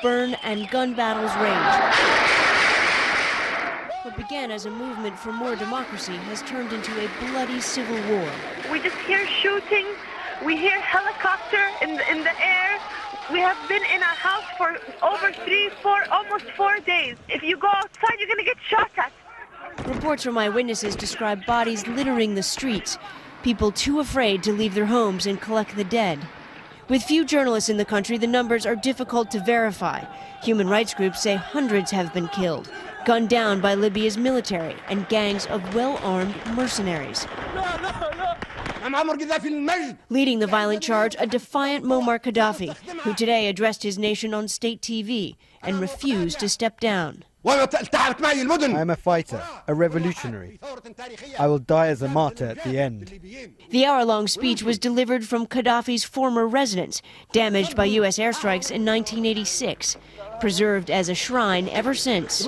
burn and gun battles rage. What began as a movement for more democracy has turned into a bloody civil war. We just hear shooting, we hear helicopter in the air. We have been in our house for over 3, 4, almost 4 days. If you go outside, you're going to get shot at. Reports from eyewitnesses describe bodies littering the streets, people too afraid to leave their homes and collect the dead. With few journalists in the country, the numbers are difficult to verify. Human rights groups say hundreds have been killed, gunned down by Libya's military and gangs of well-armed mercenaries. Leading the violent charge, a defiant Muammar Gaddafi, who today addressed his nation on state TV and refused to step down. I am a fighter, a revolutionary. I will die as a martyr at the end. The hour-long speech was delivered from Gaddafi's former residence, damaged by U.S. airstrikes in 1986, preserved as a shrine ever since.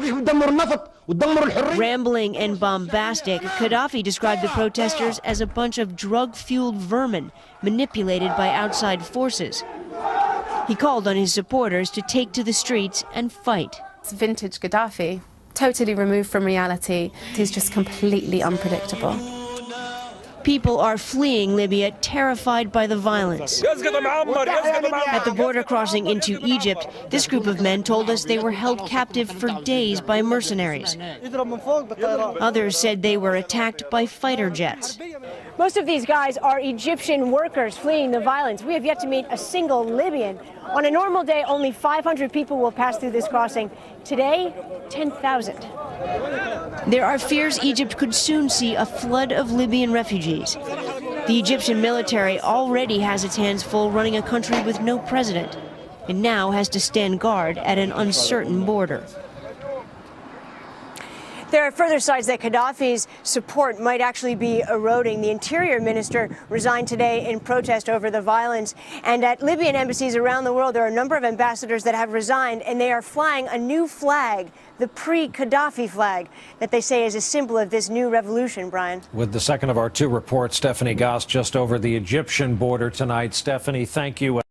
Rambling and bombastic, Gaddafi described the protesters as a bunch of drug-fueled vermin manipulated by outside forces. He called on his supporters to take to the streets and fight. It's vintage Gaddafi, totally removed from reality. He's just completely unpredictable. People are fleeing Libya, terrified by the violence. At the border crossing into Egypt, this group of men told us they were held captive for days by mercenaries. Others said they were attacked by fighter jets. Most of these guys are Egyptian workers fleeing the violence. We have yet to meet a single Libyan. On a normal day, only 500 people will pass through this crossing. Today, 10,000. There are fears Egypt could soon see a flood of Libyan refugees. The Egyptian military already has its hands full running a country with no president, and now has to stand guard at an uncertain border. There are further signs that Gaddafi's support might actually be eroding. The interior minister resigned today in protest over the violence. And at Libyan embassies around the world, there are a number of ambassadors that have resigned, and they are flying a new flag, the pre-Gaddafi flag, that they say is a symbol of this new revolution, Brian. With the second of our two reports, Stephanie Goss, just over the Egyptian border tonight. Stephanie, thank you.